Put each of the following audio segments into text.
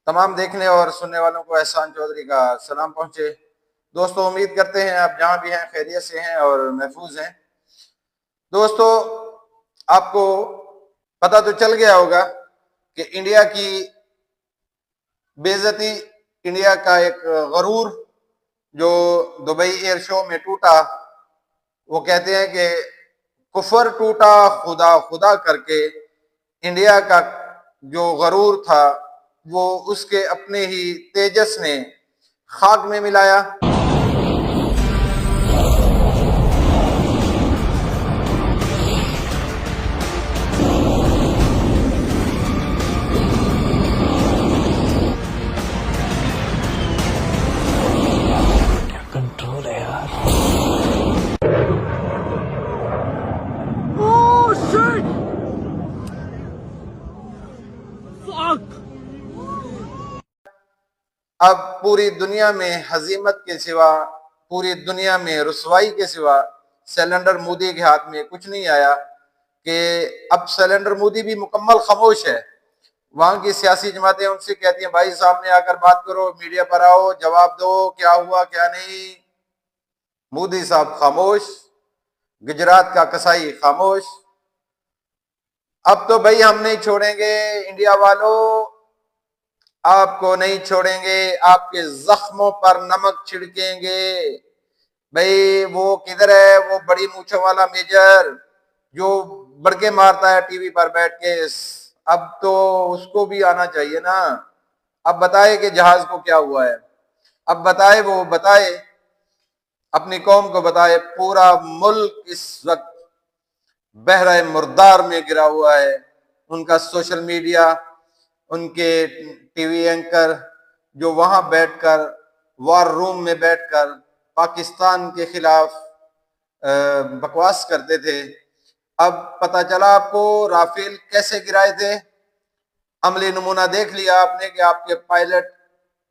तमाम देखने और सुनने वालों को एहसान चौधरी का सलाम पहुंचे। दोस्तों, उम्मीद करते हैं आप जहां भी हैं खैरियत से हैं और महफूज हैं। दोस्तों, आपको पता तो चल गया होगा कि इंडिया की बेइज्जती, इंडिया का एक गरूर जो दुबई एयर शो में टूटा। वो कहते हैं कि कुफर टूटा खुदा खुदा करके, इंडिया का जो गरूर था वो उसके अपने ही तेजस ने खाक में मिलाया। कंट्रोल है यार। अब पूरी दुनिया में हजीमत के सिवा, पूरी दुनिया में रुसवाई के सिवा सिलेंडर मोदी के हाथ में कुछ नहीं आया कि अब सिलेंडर मोदी भी मुकम्मल खामोश है। वहां की सियासी जमातें उनसे कहती हैं, भाई सामने आकर बात करो, मीडिया पर आओ, जवाब दो, क्या हुआ क्या नहीं। मोदी साहब खामोश, गुजरात का कसाई खामोश। अब तो भाई हम नहीं छोड़ेंगे इंडिया वालों, आपको नहीं छोड़ेंगे, आपके जख्मों पर नमक छिड़केंगे। भाई वो किधर है, वो बड़ी मूछों वाला मेजर जो बड़के मारता है टीवी पर बैठ के? अब तो उसको भी आना चाहिए ना। अब बताए कि जहाज को क्या हुआ है। अब बताए, वो बताए, अपनी कौम को बताए। पूरा मुल्क इस वक्त बहरा मुर्दार में गिरा हुआ है। उनका सोशल मीडिया, उनके टीवी एंकर जो वहां बैठकर, वॉर रूम में बैठकर पाकिस्तान के खिलाफ बकवास करते थे। अब पता चला आपको राफेल कैसे गिराए थे। अमली नमूना देख लिया आपने कि आपके पायलट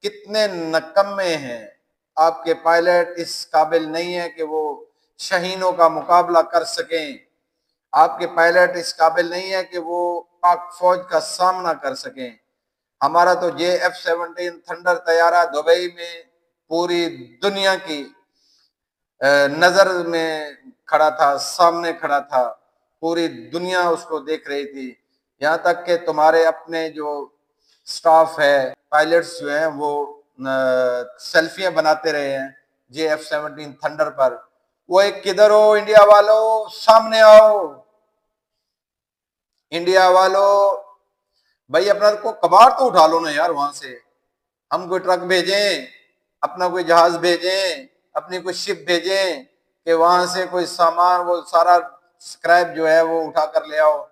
कितने नकम्मे हैं। आपके पायलट इस काबिल नहीं है कि वो शहीनों का मुकाबला कर सकें। आपके पायलट इस काबिल नहीं है कि वो पाक फौज का सामना कर सकें। हमारा तो JF-17 थंडर तैयारा दुबई में पूरी दुनिया की नजर में खड़ा था, सामने खड़ा था। पूरी दुनिया उसको देख रही थी। यहाँ तक कि तुम्हारे अपने जो स्टाफ है, पायलट्स जो हैं, वो सेल्फियां बनाते रहे हैं JF-17 थंडर पर। वो एक, किधर हो इंडिया वालों, सामने आओ इंडिया वालों। भाई अपना को कबाड़ तो उठा लो ना यार वहां से। हम कोई ट्रक भेजें, अपना कोई जहाज भेजें, अपनी कोई शिप भेजें कि वहां से कोई सामान, वो सारा स्क्रैप जो है वो उठा कर ले आओ।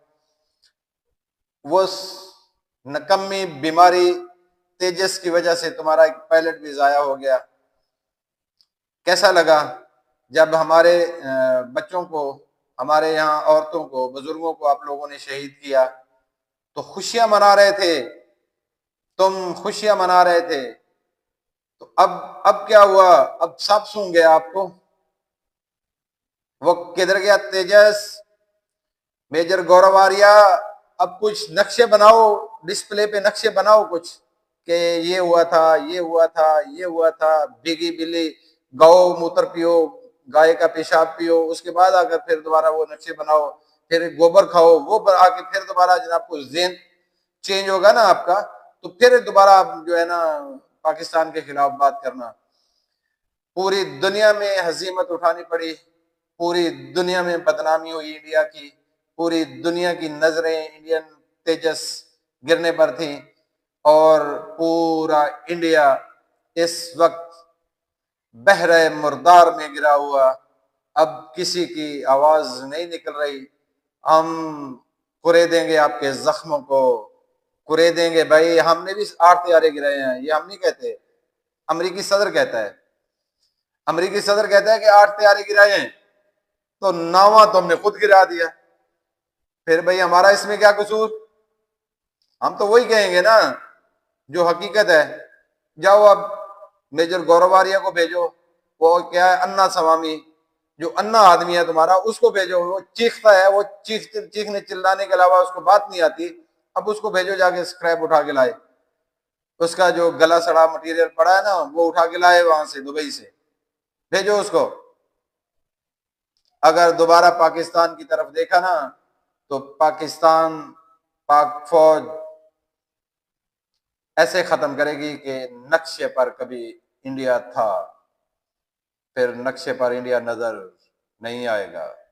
वो नकम्मी बीमारी तेजस की वजह से तुम्हारा एक पायलट भी जाया हो गया। कैसा लगा जब हमारे बच्चों को, हमारे यहाँ औरतों को, बुजुर्गों को आप लोगों ने शहीद किया? तो खुशियां मना रहे थे, तुम खुशियां मना रहे थे। तो अब क्या हुआ? अब सब सूंघ गया आपको। वो किधर गया तेजस, मेजर गौरव आर्या? अब कुछ नक्शे बनाओ, डिस्प्ले पे नक्शे बनाओ कुछ, कि ये हुआ था, ये हुआ था, ये हुआ था। भीगी बिल्ली, गौ मूत्र पियो, गाय का पेशाब पियो, उसके बाद आकर फिर दोबारा वो नक्शे बनाओ। फिर गोबर खाओ, वो आके फिर दोबारा जनाब को जेन चेंज होगा ना आपका, तो फिर दोबारा आप जो है ना पाकिस्तान के खिलाफ बात करना। पूरी दुनिया में हजीमत उठानी पड़ी, पूरी दुनिया में बदनामी हुई इंडिया की, पूरी दुनिया की नजरें इंडियन तेजस गिरने पर थी। और पूरा इंडिया इस वक्त बहरे मुर्दार में गिरा हुआ। अब किसी की आवाज नहीं निकल रही। हम कुरे देंगे आपके जख्मों को, कुरे देंगे। भाई हमने भी 8 तैयारे गिराए हैं, ये हम नहीं कहते, अमरीकी सदर कहता है। अमरीकी सदर कहता है कि 8 तैयारे गिराए हैं, तो 9वां तो हमने खुद गिरा दिया। फिर भाई हमारा इसमें क्या कसूर? हम तो वही कहेंगे ना जो हकीकत है। जाओ अब मेजर गौरव आर्या को भेजो, वो क्या है, अन्ना सवामी, जो अन्ना आदमी है तुम्हारा, उसको भेजो। वो चीखता है, वो चीखने चिल्लाने के अलावा उसको बात नहीं आती। अब उसको भेजो जाके स्क्रैप उठा के लाए। उसका जो गला सड़ा मटेरियल पड़ा है ना, वो उठा के लाए वहां से, दुबई से, भेजो उसको। अगर दोबारा पाकिस्तान की तरफ देखा ना, तो पाकिस्तान, पाक फौज ऐसे खत्म करेगी कि नक्शे पर कभी इंडिया था, फिर नक्शे पर इंडिया नजर नहीं आएगा।